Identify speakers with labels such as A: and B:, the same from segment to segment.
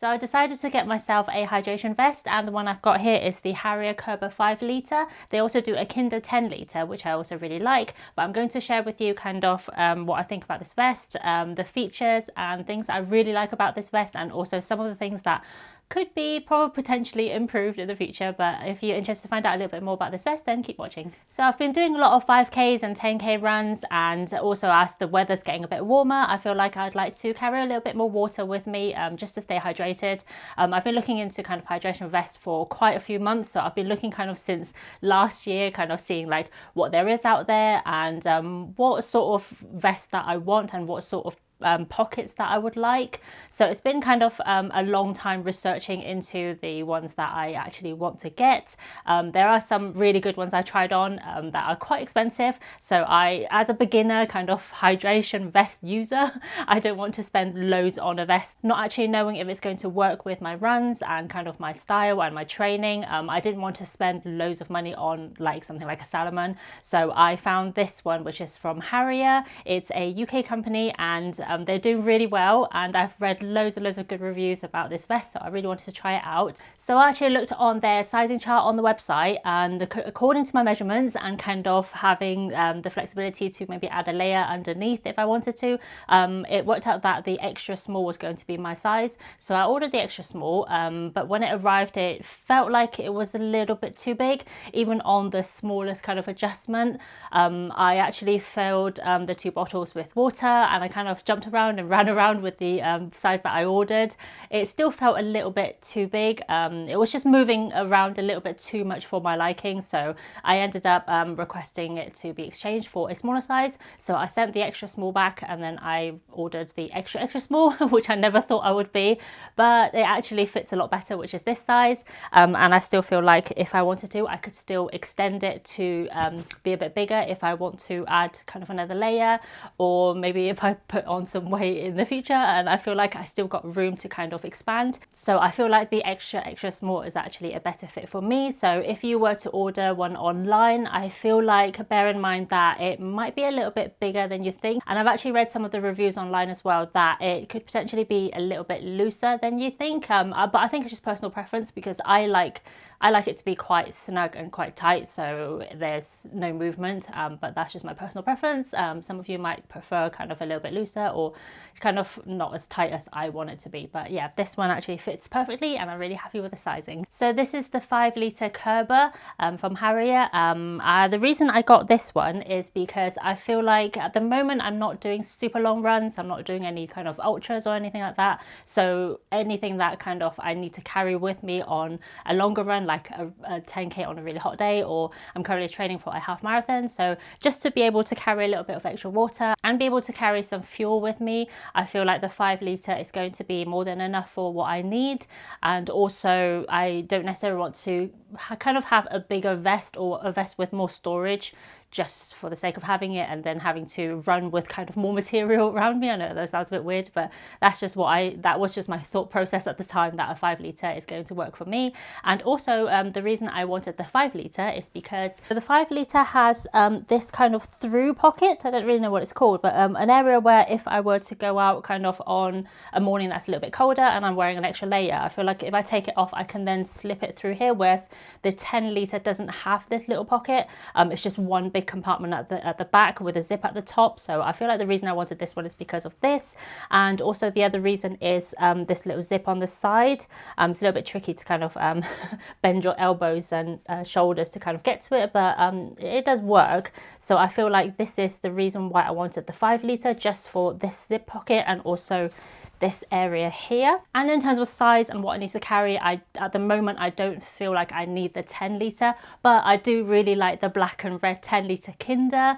A: So I decided to get myself a hydration vest, and the one I've got here is the Harrier Curbar 5 litre. They also do a Kinder 10 litre, which I also really like, but I'm going to share with you kind of what I think about this vest, the features and things I really like about this vest, and also some of the things that could be probably potentially improved in the future. But if you're interested to find out a little bit more about this vest, then keep watching. So I've been doing a lot of 5Ks and 10K runs, and also as the weather's getting a bit warmer, I feel like I'd like to carry a little bit more water with me, just to stay hydrated. I've been looking into kind of hydration vests for quite a few months, so I've been looking kind of since last year, kind of seeing like what there is out there, and what sort of vest that I want and what sort of pockets that I would like. So it's been kind of a long time researching into the ones that I actually want to get. There are some really good ones I tried on that are quite expensive, so I, as a beginner kind of hydration vest user, I don't want to spend loads on a vest, not actually knowing if it's going to work with my runs and kind of my style and my training. I didn't want to spend loads of money on like something like a Salomon, so I found this one, which is from Harrier. It's a UK company, and they're doing really well, and I've read loads and loads of good reviews about this vest, so I really wanted to try it out. So I actually looked on their sizing chart on the website, and according to my measurements and kind of having the flexibility to maybe add a layer underneath if I wanted to, it worked out that the extra small was going to be my size. So I ordered the extra small, but when it arrived it felt like it was a little bit too big, even on the smallest kind of adjustment. I actually filled the 2 bottles with water, and I kind of jumped around and ran around with the size that I ordered. It still felt a little bit too big. It was just moving around a little bit too much for my liking, so I ended up requesting it to be exchanged for a smaller size. So I sent the extra small back, and then I ordered the extra small, which I never thought I would be, but it actually fits a lot better, which is this size. And I still feel like if I wanted to, I could still extend it to be a bit bigger if I want to add kind of another layer, or maybe if I put on some weight in the future, and I feel like I still got room to kind of expand. So I feel like the extra small is actually a better fit for me. So if you were to order one online, I feel like bear in mind that it might be a little bit bigger than you think, and I've actually read some of the reviews online as well that it could potentially be a little bit looser than you think, but I think it's just personal preference, because I like it to be quite snug and quite tight, so there's no movement, but that's just my personal preference. Some of you might prefer kind of a little bit looser, or kind of not as tight as I want it to be. But yeah, this one actually fits perfectly, and I'm really happy with the sizing. So this is the 5 litre Curbar from Harrier. The reason I got this one is because I feel like at the moment I'm not doing super long runs. I'm not doing any kind of ultras or anything like that. So anything that kind of I need to carry with me on a longer run, like a 10K on a really hot day, or I'm currently training for a half marathon. So just to be able to carry a little bit of extra water and be able to carry some fuel with me, I feel like the 5 litre is going to be more than enough for what I need. And also I don't necessarily want to kind of have a bigger vest, or a vest with more storage, just for the sake of having it and then having to run with kind of more material around me. I know that sounds a bit weird, but that's just that was just my thought process at the time, that a 5 litre is going to work for me. And also the reason I wanted the 5 litre is because the 5 litre has this kind of through pocket. I don't really know what it's called, but an area where if I were to go out kind of on a morning that's a little bit colder and I'm wearing an extra layer, I feel like if I take it off I can then slip it through here, whereas the 10 litre doesn't have this little pocket. It's just one big compartment at the back with a zip at the top. So I feel like the reason I wanted this one is because of this, and also the other reason is this little zip on the side. It's a little bit tricky to kind of bend your elbows and shoulders to kind of get to it, but it does work. So I feel like this is the reason why I wanted the 5 litre, just for this zip pocket and also this area here. And in terms of size and what I need to carry, at the moment I don't feel like I need the 10 litre, but I do really like the black and red 10 litre Kinder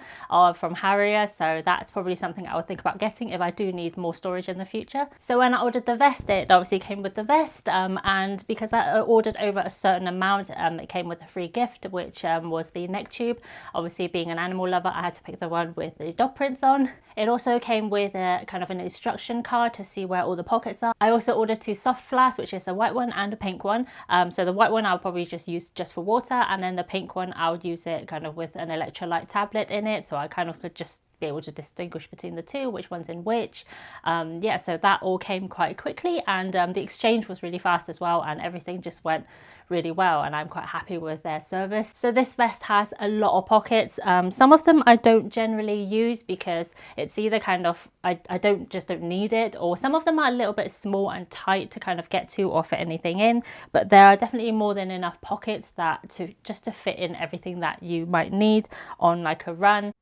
A: from Harrier, so that's probably something I would think about getting if I do need more storage in the future. So when I ordered the vest, it obviously came with the vest, and because I ordered over a certain amount, it came with a free gift, which was the neck tube. Obviously, being an animal lover, I had to pick the one with the dog prints on. It also came with a kind of an instruction card to see where all the pockets are. I also ordered 2 soft flasks, which is a white one and a pink one. So the white one I'll probably just use just for water, and then the pink one I would use it kind of with an electrolyte tablet in it, so I kind of could just be able to distinguish between the two, which one's in which. Yeah, so that all came quite quickly, and the exchange was really fast as well, and everything just went really well, and I'm quite happy with their service. So this vest has a lot of pockets. Some of them I don't generally use because it's either kind of I don't need it, or some of them are a little bit small and tight to kind of get to or fit anything in, but there are definitely more than enough pockets that just to fit in everything that you might need on like a run.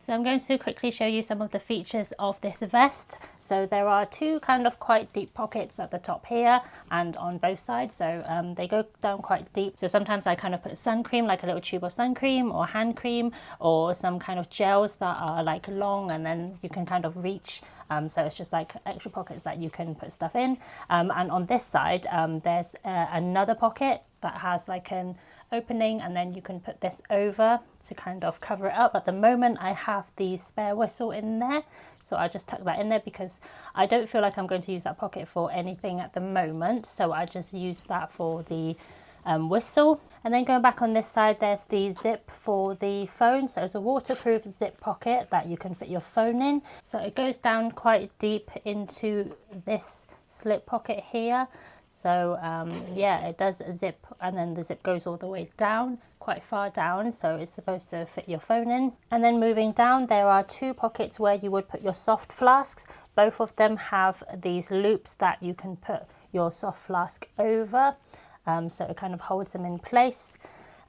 A: So I'm going to quickly show you some of the features of this vest. So there are two kind of quite deep pockets at the top here and on both sides. So they go down quite deep. So sometimes I kind of put sun cream, like a little tube of sun cream or hand cream, or some kind of gels that are like long and then you can kind of reach. So it's just like extra pockets that you can put stuff in. And on this side, there's another pocket that has like an opening, and then you can put this over to kind of cover it up. At the moment I have the spare whistle in there, so I just tuck that in there because I don't feel like I'm going to use that pocket for anything at the moment, so I just use that for the whistle. And then going back on this side, there's the zip for the phone. So it's a waterproof zip pocket that you can fit your phone in. So it goes down quite deep into this slip pocket here. So yeah, it does zip, and then the zip goes all the way down, quite far down, so it's supposed to fit your phone in. And then moving down, there are two pockets where you would put your soft flasks. Both of them have these loops that you can put your soft flask over, so it kind of holds them in place.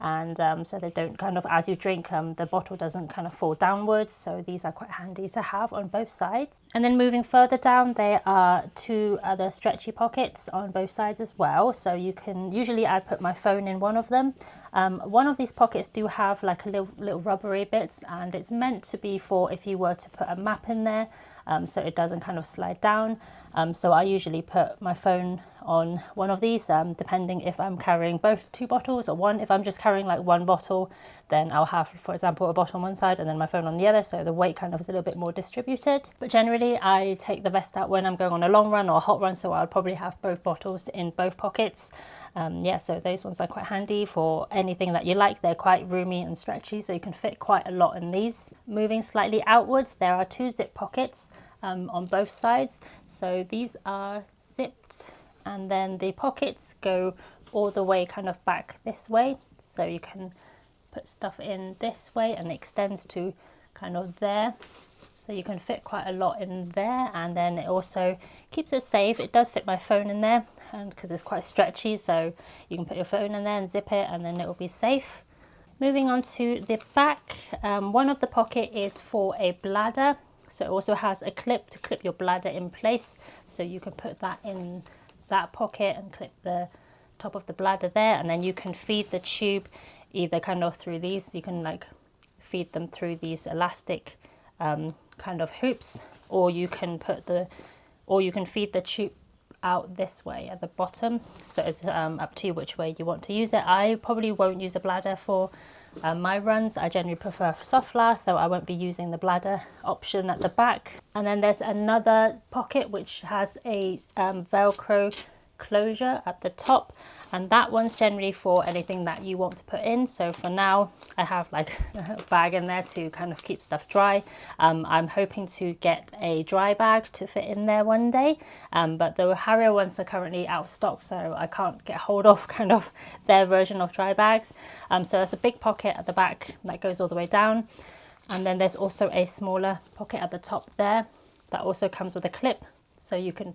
A: And so they don't kind of, as you drink, the bottle doesn't kind of fall downwards. So these are quite handy to have on both sides. And then moving further down, there are two other stretchy pockets on both sides as well. So you can, usually I put my phone in one of them. One of these pockets do have like a little rubbery bits, and it's meant to be for if you were to put a map in there, so it doesn't kind of slide down. So I usually put my phone on one of these, depending if I'm carrying two bottles or one. If I'm just carrying like one bottle, then I'll have, for example, a bottle on one side and then my phone on the other, so the weight kind of is a little bit more distributed. But generally I take the vest out when I'm going on a long run or a hot run, so I'll probably have both bottles in both pockets. Yeah, so those ones are quite handy for anything that you like. They're quite roomy and stretchy, so you can fit quite a lot in these. Moving slightly outwards, there are two zip pockets on both sides. So these are zipped, and then the pockets go all the way kind of back this way, so you can put stuff in this way, and it extends to kind of there, so you can fit quite a lot in there. And then it also keeps it safe. It does fit my phone in there, and because it's quite stretchy, so you can put your phone in there and zip it, and then it will be safe. Moving on to the back, one of the pocket is for a bladder. So it also has a clip to clip your bladder in place, so you can put that in that pocket and clip the top of the bladder there, and then you can feed the tube either kind of through these, you can like feed them through these elastic kind of hoops, or you can feed the tube out this way at the bottom. So it's up to you which way you want to use it. I probably won't use a bladder for my runs. I generally prefer soft flask, so I won't be using the bladder option at the back. And then there's another pocket which has a Velcro closure at the top, and that one's generally for anything that you want to put in. So for now I have like a bag in there to kind of keep stuff dry. I'm hoping to get a dry bag to fit in there one day, but the Harrier ones are currently out of stock, so I can't get hold of kind of their version of dry bags. So there's a big pocket at the back that goes all the way down, and then there's also a smaller pocket at the top there that also comes with a clip, so you can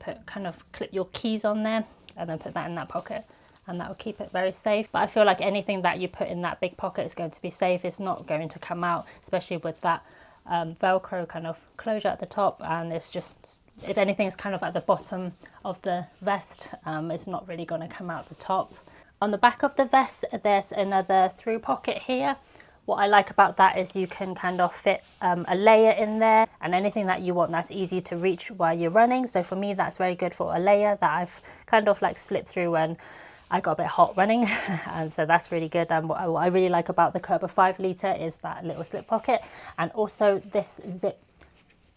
A: clip your keys on there and then put that in that pocket, and that will keep it very safe. But I feel like anything that you put in that big pocket is going to be safe. It's not going to come out, especially with that Velcro kind of closure at the top, and it's just, if anything is kind of at the bottom of the vest, it's not really going to come out the top. On the back of the vest, there's another through pocket here. What I like about that is you can kind of fit a layer in there, and anything that you want that's easy to reach while you're running. So for me, that's very good for a layer that I've kind of like slipped through when I got a bit hot running, and so that's really good. And what I really like about the Curbar 5 litre is that little slip pocket, and also this zip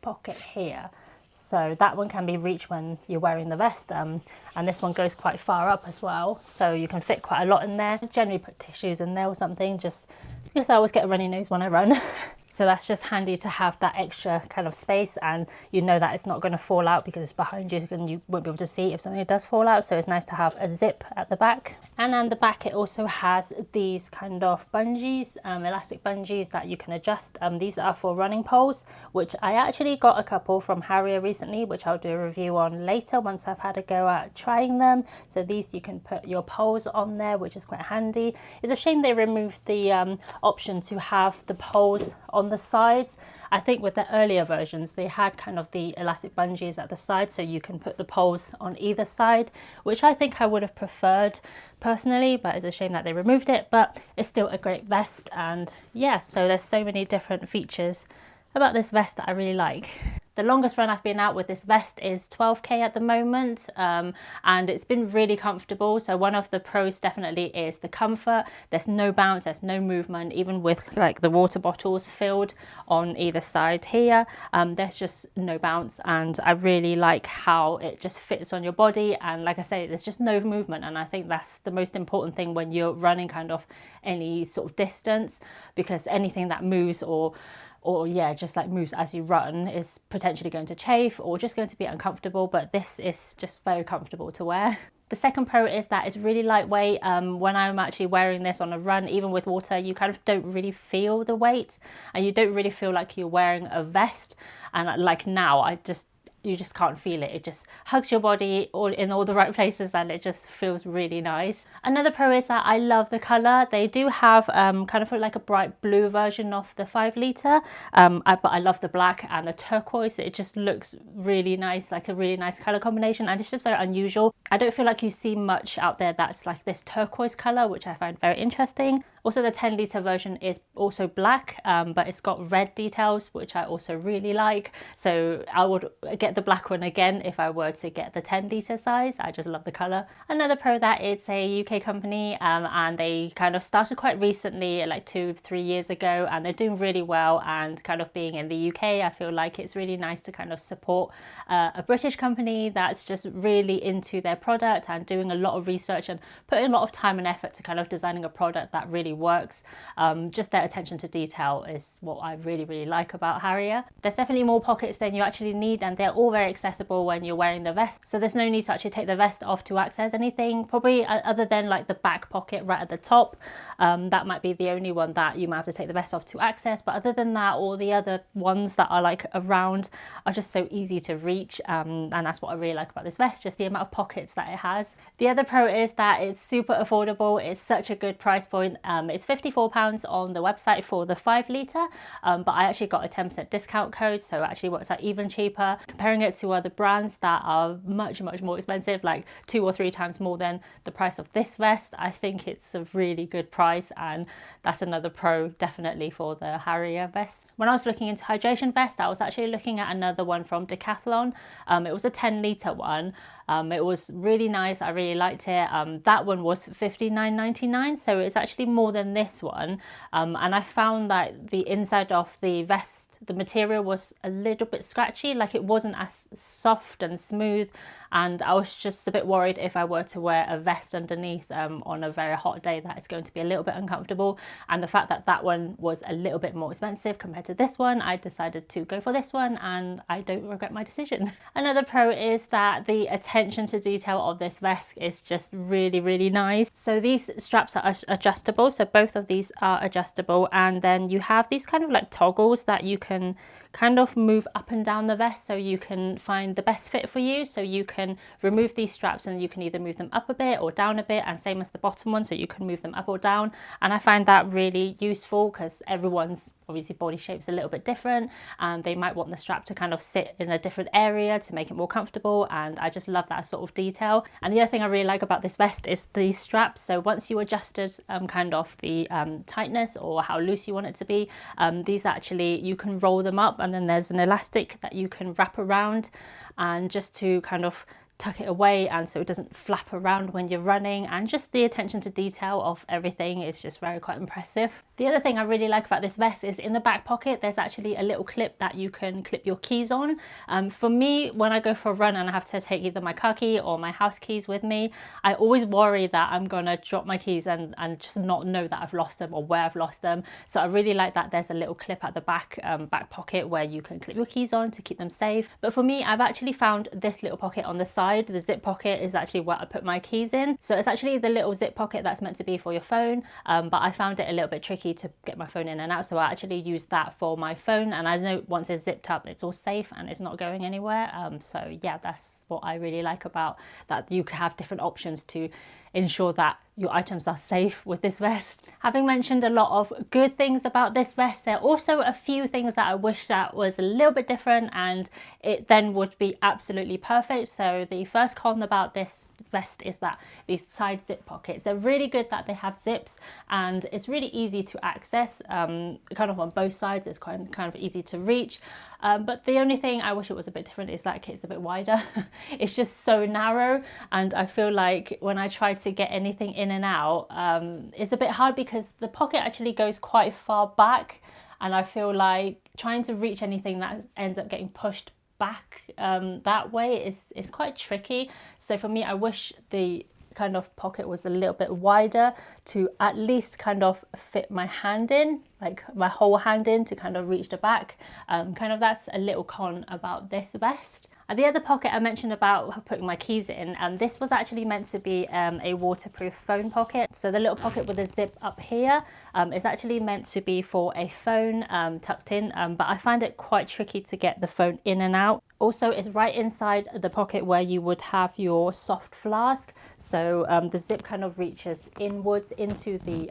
A: pocket here. So that one can be reached when you're wearing the vest, and this one goes quite far up as well, so you can fit quite a lot in there. I generally put tissues in there or something, just because I always get a runny nose when I run. So that's just handy to have that extra kind of space, and you know that it's not going to fall out because it's behind you and you won't be able to see if something does fall out. So it's nice to have a zip at the back. And on the back it also has these kind of bungees, elastic bungees that you can adjust. These are for running poles, which I actually got a couple from Harrier recently, which I'll do a review on later once I've had a go at trying them. So these you can put your poles on there, which is quite handy. It's a shame they removed the option to have the poles on the sides. I think with the earlier versions they had kind of the elastic bungees at the side, so you can put the poles on either side, which I think I would have preferred personally, but it's a shame that they removed it. But it's still a great vest, and yeah, so there's so many different features about this vest that I really like. The longest run I've been out with this vest is 12k at the moment, and it's been really comfortable. So one of the pros definitely is the comfort. There's no bounce, there's no movement, even with like the water bottles filled on either side here. There's just no bounce, and I really like how it just fits on your body. And like I say, there's just no movement, and I think that's the most important thing when you're running kind of any sort of distance, because anything that moves or yeah, just like moves as you run is potentially going to chafe or just going to be uncomfortable, but this is just very comfortable to wear. The second pro is that it's really lightweight. When I'm actually wearing this on a run, even with water, you kind of don't really feel the weight, and you don't really feel like you're wearing a vest. And like now, you just can't feel it. It just hugs your body all in all the right places, and it just feels really nice. Another pro is that I love the colour. They do have kind of like a bright blue version of the 5 litre, but I love the black and the turquoise. It just looks really nice, like a really nice colour combination, and it's just very unusual. I don't feel like you see much out there that's like this turquoise colour, which I find very interesting. Also, the 10 litre version is also black, but it's got red details, which I also really like. So I would get the black one again if I were to get the 10 litre size. I just love the colour. Another pro that it's a UK company, and they kind of started quite recently, like 2-3 years ago, and they're doing really well. And kind of being in the UK, I feel like it's really nice to kind of support a British company that's just really into their product and doing a lot of research and putting a lot of time and effort to kind of designing a product that really works. Just their attention to detail is what I really like about Harrier. There's definitely more pockets than you actually need, and they're all very accessible when you're wearing the vest, so there's no need to actually take the vest off to access anything, probably other than like the back pocket right at the top. That might be the only one that you might have to take the vest off to access, but other than that, all the other ones that are like around are just so easy to reach, and that's what I really like about this vest, just the amount of pockets that it has. The other pro is that it's super affordable. It's such a good price point. It's £54 on the website for the 5 litre, but I actually got a 10% discount code, so it actually works out even cheaper. Comparing it to other brands that are much more expensive, like 2 or 3 times more than the price of this vest, I think it's a really good price, and that's another pro definitely for the Harrier vest. When I was looking into hydration vest, I was actually looking at another one from Decathlon. It was a 10 litre one. It was really nice. I really liked it. That one was £59.99, so it's actually more than this one. And I found that the inside of the vest, the material was a little bit scratchy, like it wasn't as soft and smooth, and I was just a bit worried if I were to wear a vest underneath on a very hot day that it's going to be a little bit uncomfortable. And the fact that that one was a little bit more expensive compared to this one, I decided to go for this one, and I don't regret my decision. Another pro is that the attention to detail of this vest is just really nice. So these straps are adjustable, so both of these are adjustable, and then you have these kind of like toggles that you can kind of move up and down the vest, so you can find the best fit for you. So you can remove these straps and you can either move them up a bit or down a bit, and same as the bottom one, so you can move them up or down. And I find that really useful because everyone's obviously body shape's a little bit different, and they might want the strap to kind of sit in a different area to make it more comfortable, and I just love that sort of detail. And the other thing I really like about this vest is these straps. So once you adjusted kind of the tightness or how loose you want it to be, these actually, you can roll them up, and then there's an elastic that you can wrap around, and just to kind of tuck it away, and so it doesn't flap around when you're running. And just the attention to detail of everything is just quite impressive. The other thing I really like about this vest is in the back pocket, there's actually a little clip that you can clip your keys on. For me, when I go for a run and I have to take either my car key or my house keys with me, I always worry that I'm gonna drop my keys and just not know that I've lost them or where I've lost them. So I really like that there's a little clip at the back pocket where you can clip your keys on to keep them safe. But for me, I've actually found this little pocket on the side. The zip pocket is actually where I put my keys in. So it's actually the little zip pocket that's meant to be for your phone, but I found it a little bit tricky to get my phone in and out, so I actually use that for my phone, and I know once it's zipped up it's all safe and it's not going anywhere. So yeah, that's what I really like about that. You can have different options to ensure that your items are safe with this vest. Having mentioned a lot of good things about this vest, there are also a few things that I wish that was a little bit different and it then would be absolutely perfect. So the first con about this vest is that these side zip pockets, they're really good that they have zips and it's really easy to access, kind of on both sides. It's kind of easy to reach, but the only thing I wish it was a bit different is like it's a bit wider. It's just so narrow, and I feel like when I try to get anything in and out, it's a bit hard because the pocket actually goes quite far back, and I feel like trying to reach anything that ends up getting pushed back that way is quite tricky. So for me, I wish the kind of pocket was a little bit wider to at least kind of fit my hand in, like my whole hand in, to kind of reach the back. Kind of that's a little con about this vest. And the other pocket I mentioned about putting my keys in, this was actually meant to be a waterproof phone pocket. So the little pocket with a zip up here is actually meant to be for a phone tucked in, but I find it quite tricky to get the phone in and out. Also, it's right inside the pocket where you would have your soft flask. So the zip kind of reaches inwards into the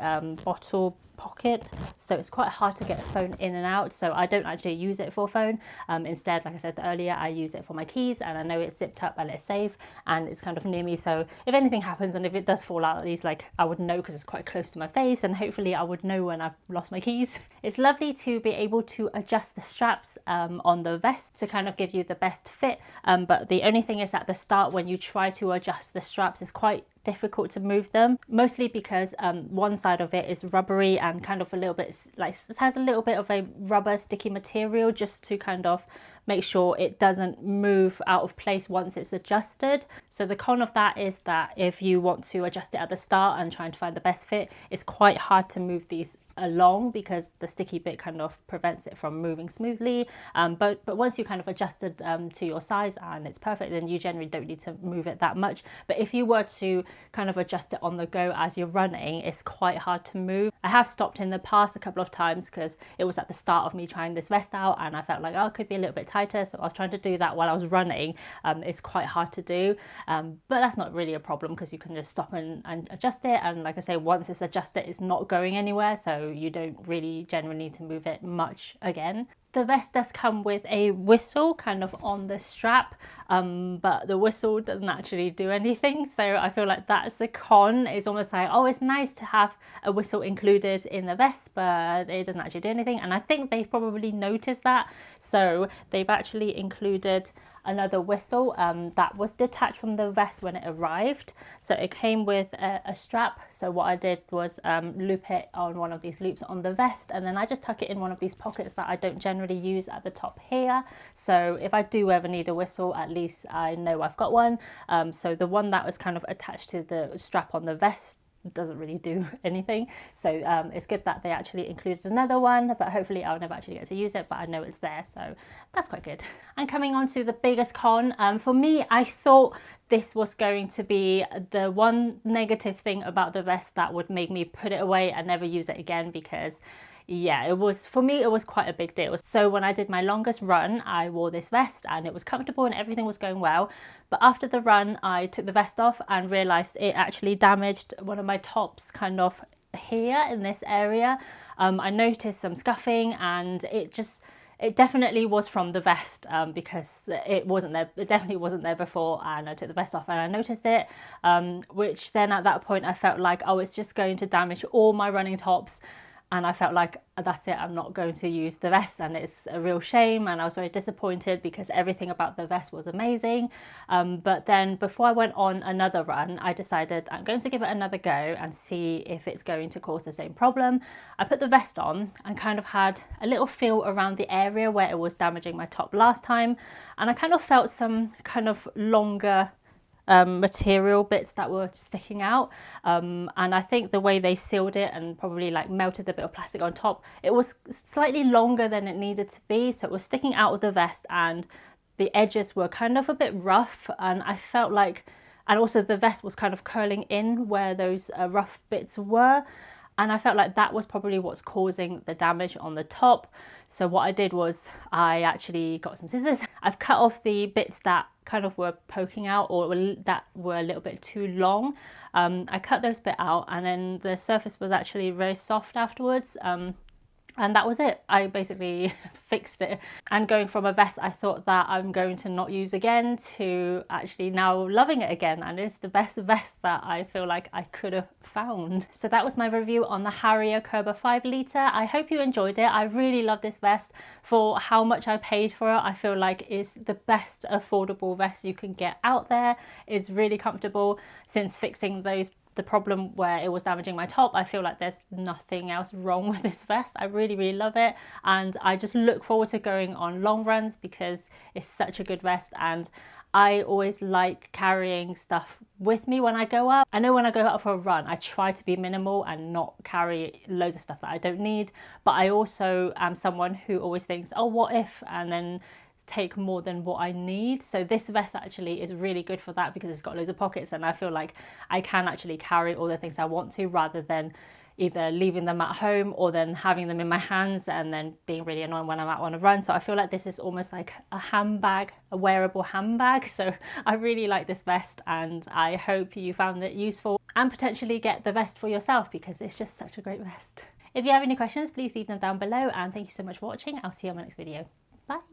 A: bottle pocket, so it's quite hard to get a phone in and out. So I don't actually use it for phone. Instead, like I said earlier, I use it for my keys, and I know it's zipped up and it's safe and it's kind of near me, so if anything happens and if it does fall out, at least like I would know because it's quite close to my face, and hopefully I would know when I've lost my keys. It's lovely to be able to adjust the straps on the vest to kind of give you the best fit, but the only thing is at the start when you try to adjust the straps, it's quite difficult to move them, mostly because one side of it is rubbery and kind of a little bit like it has a little bit of a rubber sticky material just to kind of make sure it doesn't move out of place once it's adjusted. So the con of that is that if you want to adjust it at the start and trying to find the best fit, it's quite hard to move these along because the sticky bit kind of prevents it from moving smoothly, but once you kind of adjusted to your size and it's perfect, then you generally don't need to move it that much. But if you were to kind of adjust it on the go as you're running, it's quite hard to move. I have stopped in the past a couple of times because it was at the start of me trying this vest out and I felt like, oh, it could be a little bit tighter, so I was trying to do that while I was running. It's quite hard to do, but that's not really a problem because you can just stop and adjust it, and like I say, once it's adjusted, it's not going anywhere, so you don't really generally need to move it much again. The vest does come with a whistle kind of on the strap, but the whistle doesn't actually do anything, so I feel like that's a con. It's almost like, oh, it's nice to have a whistle included in the vest, but it doesn't actually do anything, and I think they probably noticed that, so they've actually included another whistle that was detached from the vest when it arrived. So it came with a strap, so what I did was loop it on one of these loops on the vest, and then I just tuck it in one of these pockets that I don't generally use at the top here. So if I do ever need a whistle, at least I know I've got one. So the one that was kind of attached to the strap on the vest doesn't really do anything, so it's good that they actually included another one, but hopefully I'll never actually get to use it, but I know it's there, so that's quite good. And coming on to the biggest con, for me, I thought this was going to be the one negative thing about the vest that would make me put it away and never use it again, because yeah, it was, for me, it was quite a big deal. So when I did my longest run, I wore this vest and it was comfortable and everything was going well. But after the run, I took the vest off and realized it actually damaged one of my tops kind of here in this area. I noticed some scuffing, and it definitely was from the vest, because it wasn't there. It definitely wasn't there before, and I took the vest off and I noticed it, which then at that point I felt like, oh, it's just going to damage all my running tops. and I felt like that's it, I'm not going to use the vest, and it's a real shame, and I was very disappointed because everything about the vest was amazing. But then before I went on another run, I decided I'm going to give it another go and see if it's going to cause the same problem. I put the vest on and kind of had a little feel around the area where it was damaging my top last time, and I kind of felt some kind of longer material bits that were sticking out, and I think the way they sealed it and probably like melted a bit of plastic on top, it was slightly longer than it needed to be, so it was sticking out of the vest and the edges were kind of a bit rough, and I felt like, and also the vest was kind of curling in where those rough bits were, and I felt like that was probably what's causing the damage on the top. So what I did was I actually got some scissors. I've cut off the bits that kind of were poking out or that were a little bit too long. I cut those bit out, and then the surface was actually very soft afterwards. And that was it. I basically fixed it. And going from a vest I thought that I'm going to not use again to actually now loving it again, and it's the best vest that I feel like I could have found. So that was my review on the Harrier Curbar 5 litre. I hope you enjoyed it. I really love this vest. For how much I paid for it, I feel like it's the best affordable vest you can get out there. It's really comfortable. Since fixing the problem where it was damaging my top, I feel like there's nothing else wrong with this vest. I really love it, and I just look forward to going on long runs because it's such a good vest, and I always like carrying stuff with me when I go out. I know when I go out for a run I try to be minimal and not carry loads of stuff that I don't need, but I also am someone who always thinks, oh, what if, and then take more than what I need. So this vest actually is really good for that because it's got loads of pockets, and I feel like I can actually carry all the things I want to, rather than either leaving them at home or then having them in my hands and then being really annoying when I'm out on a run. So I feel like this is almost like a handbag, a wearable handbag. So I really like this vest, and I hope you found it useful and potentially get the vest for yourself because it's just such a great vest. If you have any questions, please leave them down below, and thank you so much for watching. I'll see you on my next video. Bye.